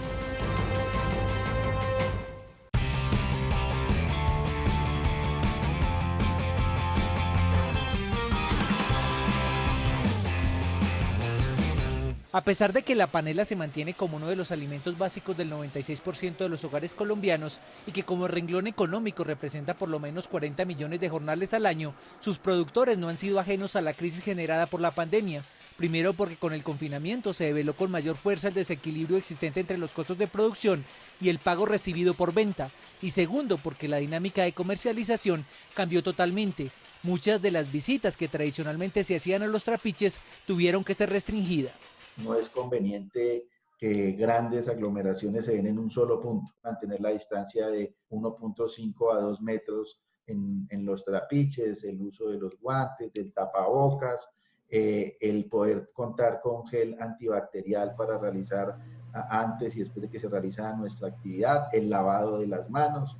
A pesar de que la panela se mantiene como uno de los alimentos básicos del 96% de los hogares colombianos y que como renglón económico representa por lo menos 40 millones de jornales al año, sus productores no han sido ajenos a la crisis generada por la pandemia. Primero porque con el confinamiento se develó con mayor fuerza el desequilibrio existente entre los costos de producción y el pago recibido por venta. Y segundo porque la dinámica de comercialización cambió totalmente. Muchas de las visitas que tradicionalmente se hacían a los trapiches tuvieron que ser restringidas. No es conveniente que grandes aglomeraciones se den en un solo punto. Mantener la distancia de 1.5 a 2 metros en los trapiches, el uso de los guantes, del tapabocas, el poder contar con gel antibacterial para realizar antes y después de que se realiza nuestra actividad, el lavado de las manos.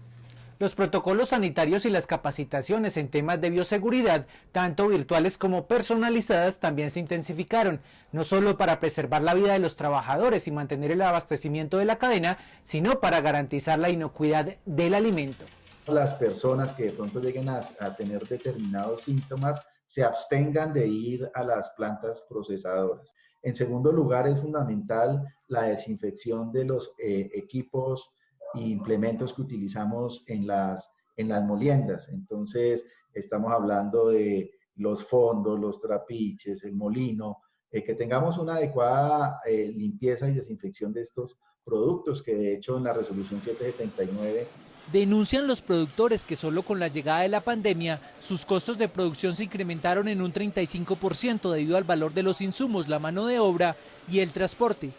Los protocolos sanitarios y las capacitaciones en temas de bioseguridad, tanto virtuales como personalizadas, también se intensificaron, no solo para preservar la vida de los trabajadores y mantener el abastecimiento de la cadena, sino para garantizar la inocuidad del alimento. Las personas que de pronto lleguen a tener determinados síntomas se abstengan de ir a las plantas procesadoras. En segundo lugar, es fundamental la desinfección de los equipos e implementos que utilizamos en las moliendas. Entonces, estamos hablando de los fondos, los trapiches, el molino, que tengamos una adecuada limpieza y desinfección de estos productos, que de hecho en la resolución 779 denuncian los productores que solo con la llegada de la pandemia sus costos de producción se incrementaron en un 35% debido al valor de los insumos, la mano de obra y el transporte.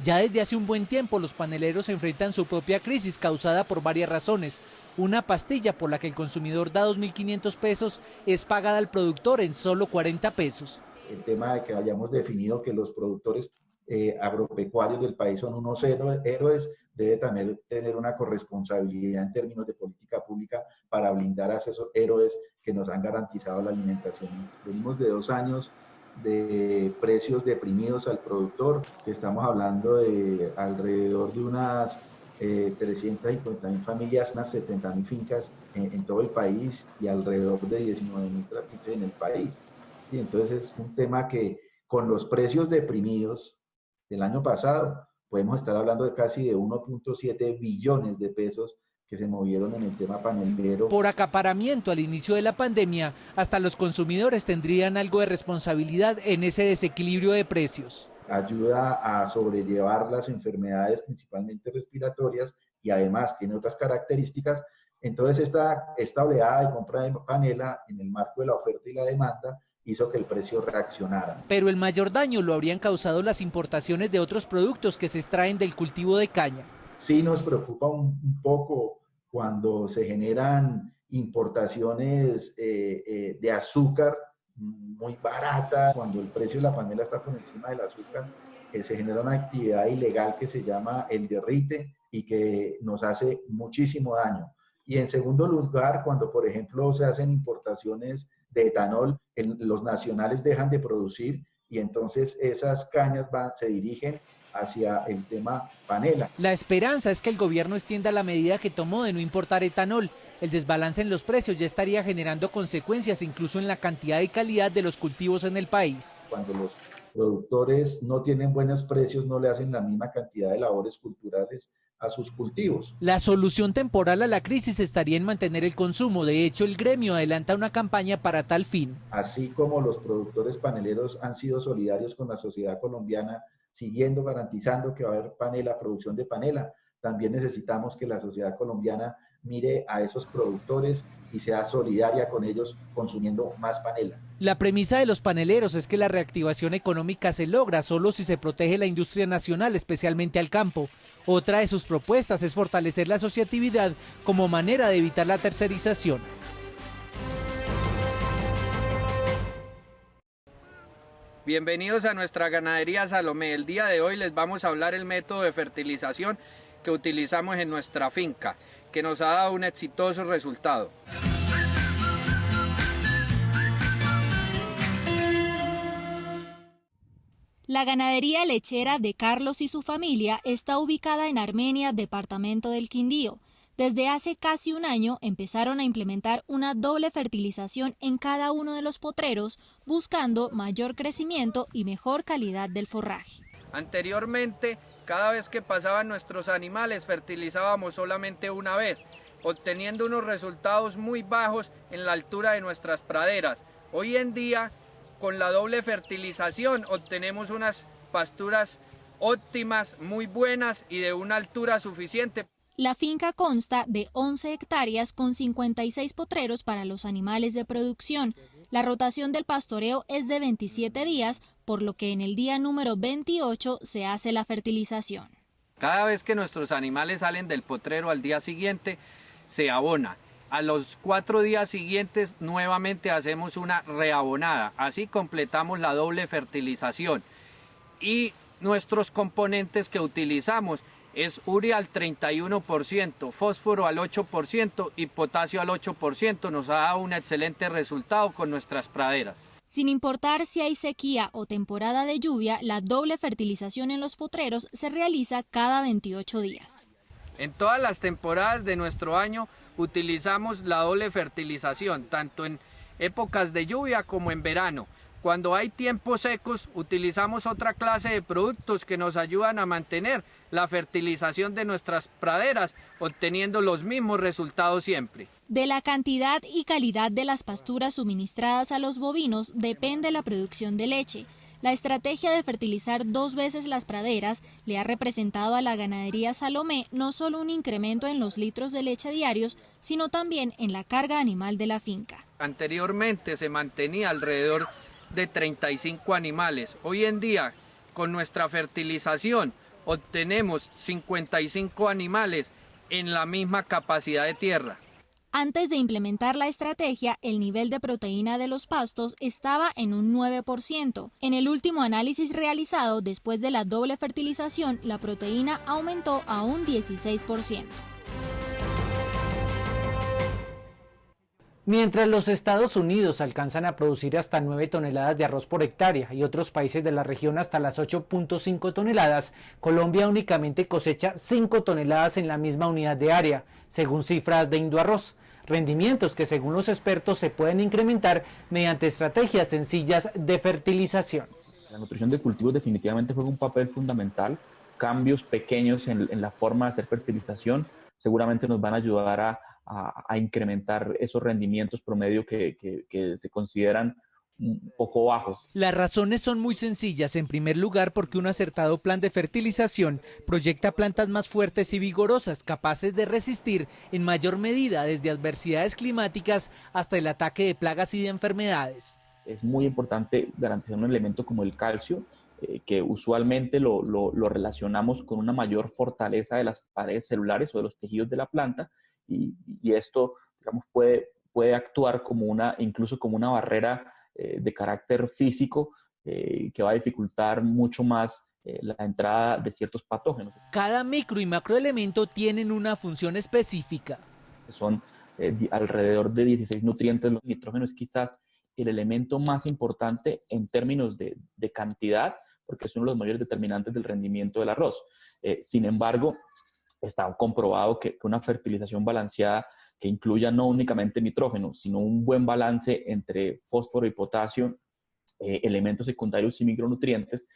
Ya desde hace un buen tiempo los paneleros enfrentan su propia crisis causada por varias razones. Una pastilla por la que el consumidor da 2.500 pesos es pagada al productor en solo 40 pesos. El tema de que hayamos definido que los productores agropecuarios del país son unos héroes, debe también tener una corresponsabilidad en términos de política pública para blindar a esos héroes que nos han garantizado la alimentación. Venimos de 2 años de precios deprimidos al productor, que estamos hablando de alrededor de unas 350.000 familias, unas 70.000 fincas en todo el país y alrededor de 19.000 trapiches en el país. Y entonces es un tema que con los precios deprimidos del año pasado podemos estar hablando de casi de 1.7 billones de pesos que se movieron en el tema panelero. Por acaparamiento al inicio de la pandemia, hasta los consumidores tendrían algo de responsabilidad en ese desequilibrio de precios. Ayuda a sobrellevar las enfermedades principalmente respiratorias y además tiene otras características. Entonces esta oleada de compra de panela en el marco de la oferta y la demanda hizo que el precio reaccionara. Pero el mayor daño lo habrían causado las importaciones de otros productos que se extraen del cultivo de caña. Sí nos preocupa un poco cuando se generan importaciones de azúcar muy barata, cuando el precio de la panela está por encima del azúcar, se genera una actividad ilegal que se llama el derrite y que nos hace muchísimo daño. Y en segundo lugar, cuando por ejemplo se hacen importaciones de etanol, los nacionales dejan de producir y entonces esas cañas se dirigen hacia el tema panela. La esperanza es que el gobierno extienda la medida que tomó de no importar etanol. El desbalance en los precios ya estaría generando consecuencias incluso en la cantidad y calidad de los cultivos en el país. Cuando los productores no tienen buenos precios, no le hacen la misma cantidad de labores culturales a sus cultivos. La solución temporal a la crisis estaría en mantener el consumo. De hecho, el gremio adelanta una campaña para tal fin. Así como los productores paneleros han sido solidarios con la sociedad colombiana, siguiendo garantizando que va a haber panela, producción de panela, también necesitamos que la sociedad colombiana mire a esos productores y sea solidaria con ellos consumiendo más panela. La premisa de los paneleros es que la reactivación económica se logra solo si se protege la industria nacional, especialmente al campo. Otra de sus propuestas es fortalecer la asociatividad como manera de evitar la tercerización. Bienvenidos a nuestra ganadería Salomé. El día de hoy les vamos a hablar el método de fertilización que utilizamos en nuestra finca, que nos ha dado un exitoso resultado. La ganadería lechera de Carlos y su familia está ubicada en Armenia, departamento del Quindío. Desde hace casi un año empezaron a implementar una doble fertilización en cada uno de los potreros, buscando mayor crecimiento y mejor calidad del forraje. Anteriormente, cada vez que pasaban nuestros animales, fertilizábamos solamente una vez, obteniendo unos resultados muy bajos en la altura de nuestras praderas. Hoy en día, con la doble fertilización, obtenemos unas pasturas óptimas, muy buenas y de una altura suficiente. La finca consta de 11 hectáreas con 56 potreros para los animales de producción. La rotación del pastoreo es de 27 días, por lo que en el día número 28 se hace la fertilización. Cada vez que nuestros animales salen del potrero al día siguiente, se abona. A los 4 días siguientes nuevamente hacemos una reabonada, así completamos la doble fertilización. Y nuestros componentes que utilizamos es urea al 31%, fósforo al 8% y potasio al 8%. Nos ha dado un excelente resultado con nuestras praderas. Sin importar si hay sequía o temporada de lluvia, la doble fertilización en los potreros se realiza cada 28 días. En todas las temporadas de nuestro año utilizamos la doble fertilización, tanto en épocas de lluvia como en verano. Cuando hay tiempos secos, utilizamos otra clase de productos que nos ayudan a mantener la fertilización de nuestras praderas, obteniendo los mismos resultados siempre. De la cantidad y calidad de las pasturas suministradas a los bovinos depende la producción de leche. La estrategia de fertilizar 2 veces las praderas le ha representado a la ganadería Salomé no solo un incremento en los litros de leche diarios, sino también en la carga animal de la finca. Anteriormente se mantenía alrededor de 35 animales. Hoy en día, con nuestra fertilización, obtenemos 55 animales en la misma capacidad de tierra. Antes de implementar la estrategia, el nivel de proteína de los pastos estaba en un 9%. En el último análisis realizado después de la doble fertilización, la proteína aumentó a un 16%. Mientras los Estados Unidos alcanzan a producir hasta 9 toneladas de arroz por hectárea y otros países de la región hasta las 8.5 toneladas, Colombia únicamente cosecha 5 toneladas en la misma unidad de área, según cifras de Indoarroz. Rendimientos que según los expertos se pueden incrementar mediante estrategias sencillas de fertilización. La nutrición de cultivos definitivamente juega un papel fundamental. Cambios pequeños en la forma de hacer fertilización seguramente nos van a ayudar a incrementar esos rendimientos promedio que se consideran un poco bajos. Las razones son muy sencillas. En primer lugar, porque un acertado plan de fertilización proyecta plantas más fuertes y vigorosas, capaces de resistir en mayor medida desde adversidades climáticas hasta el ataque de plagas y de enfermedades. Es muy importante garantizar un elemento como el calcio, que usualmente lo relacionamos con una mayor fortaleza de las paredes celulares o de los tejidos de la planta, y esto, digamos, puede actuar incluso como una barrera de carácter físico que va a dificultar mucho más la entrada de ciertos patógenos. Cada micro y macroelemento tienen una función específica. Son alrededor de 16 nutrientes. El nitrógeno es quizás el elemento más importante en términos de cantidad, porque es uno de los mayores determinantes del rendimiento del arroz. Sin embargo, está comprobado que una fertilización balanceada que incluya no únicamente nitrógeno, sino un buen balance entre fósforo y potasio, elementos secundarios y micronutrientes,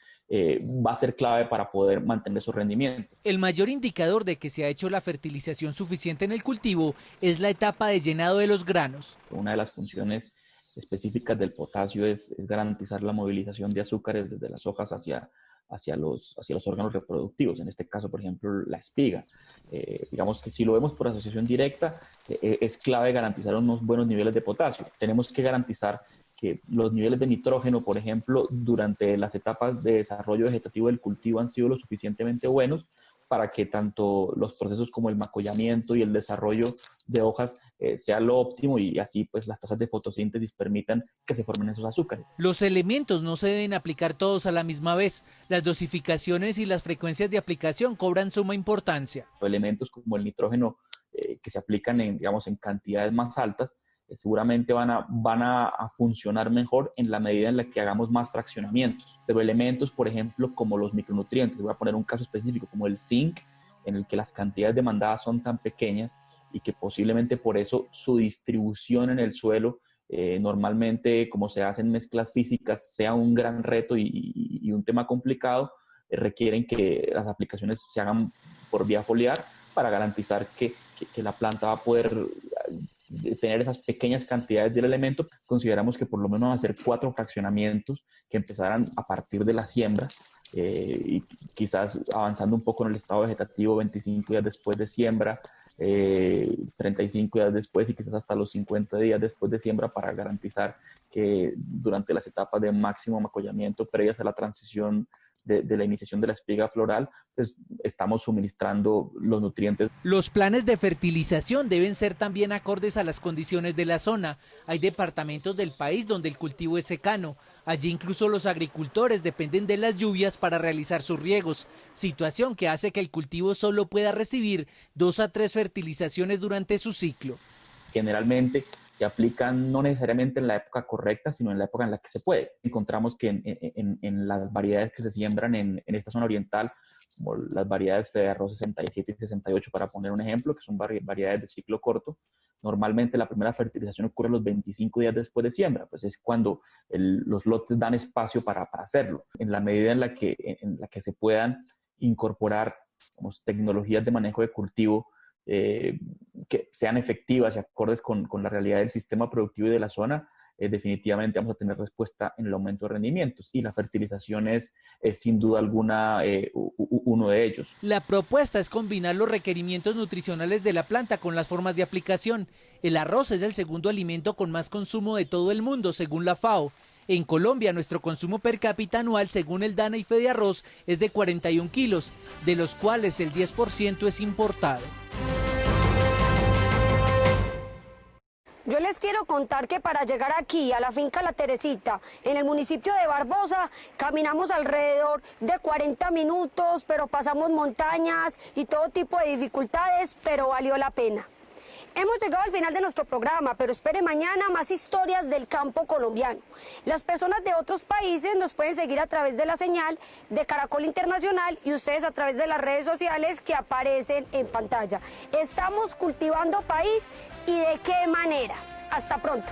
va a ser clave para poder mantener esos rendimientos. El mayor indicador de que se ha hecho la fertilización suficiente en el cultivo es la etapa de llenado de los granos. Una de las funciones específicas del potasio es garantizar la movilización de azúcares desde las hojas hacia los órganos reproductivos, en este caso, por ejemplo, la espiga. Digamos que si lo vemos por asociación directa, es clave garantizar unos buenos niveles de potasio. Tenemos que garantizar que los niveles de nitrógeno, por ejemplo, durante las etapas de desarrollo vegetativo del cultivo han sido lo suficientemente buenos para que tanto los procesos como el macollamiento y el desarrollo de hojas sea lo óptimo, y así pues las tasas de fotosíntesis permitan que se formen esos azúcares. Los elementos no se deben aplicar todos a la misma vez. Las dosificaciones y las frecuencias de aplicación cobran suma importancia. Elementos como el nitrógeno que se aplican en cantidades más altas seguramente van a funcionar mejor en la medida en la que hagamos más fraccionamientos. Pero elementos, por ejemplo, como los micronutrientes, voy a poner un caso específico como el zinc, en el que las cantidades demandadas son tan pequeñas y que posiblemente por eso su distribución en el suelo, normalmente como se hacen mezclas físicas, sea un gran reto y un tema complicado. Requieren que las aplicaciones se hagan por vía foliar para garantizar que la planta va a poder tener esas pequeñas cantidades del elemento. Consideramos que por lo menos hacer 4 fraccionamientos que empezaran a partir de la siembra, y quizás avanzando un poco en el estado vegetativo 25 días después de siembra, 35 días después y quizás hasta los 50 días después de siembra, para garantizar que durante las etapas de máximo macollamiento previas a la transición de la iniciación de la espiga floral, pues estamos suministrando los nutrientes. Los planes de fertilización deben ser también acordes a las condiciones de la zona. Hay departamentos del país donde el cultivo es secano. Allí incluso los agricultores dependen de las lluvias para realizar sus riegos, situación que hace que el cultivo solo pueda recibir 2 a 3 fertilizaciones durante su ciclo. Generalmente se aplican no necesariamente en la época correcta, sino en la época en la que se puede. Encontramos que en las variedades que se siembran en esta zona oriental, como las variedades de arroz 67 y 68, para poner un ejemplo, que son variedades de ciclo corto, normalmente la primera fertilización ocurre los 25 días después de siembra, pues es cuando los lotes dan espacio para hacerlo. En la medida en la que se puedan incorporar tecnologías de manejo de cultivo que sean efectivas y acordes con la realidad del sistema productivo y de la zona, definitivamente vamos a tener respuesta en el aumento de rendimientos, y la fertilización es sin duda alguna uno de ellos. La propuesta es combinar los requerimientos nutricionales de la planta con las formas de aplicación. El arroz es el segundo alimento con más consumo de todo el mundo, según la FAO. En Colombia, nuestro consumo per cápita anual, según el DANA y Fedearroz, es de 41 kilos, de los cuales el 10% es importado. Yo les quiero contar que para llegar aquí, a la finca La Teresita, en el municipio de Barbosa, caminamos alrededor de 40 minutos, pero pasamos montañas y todo tipo de dificultades, pero valió la pena. Hemos llegado al final de nuestro programa, pero espere mañana más historias del campo colombiano. Las personas de otros países nos pueden seguir a través de la señal de Caracol Internacional y ustedes a través de las redes sociales que aparecen en pantalla. Estamos cultivando país, ¿y de qué manera? Hasta pronto.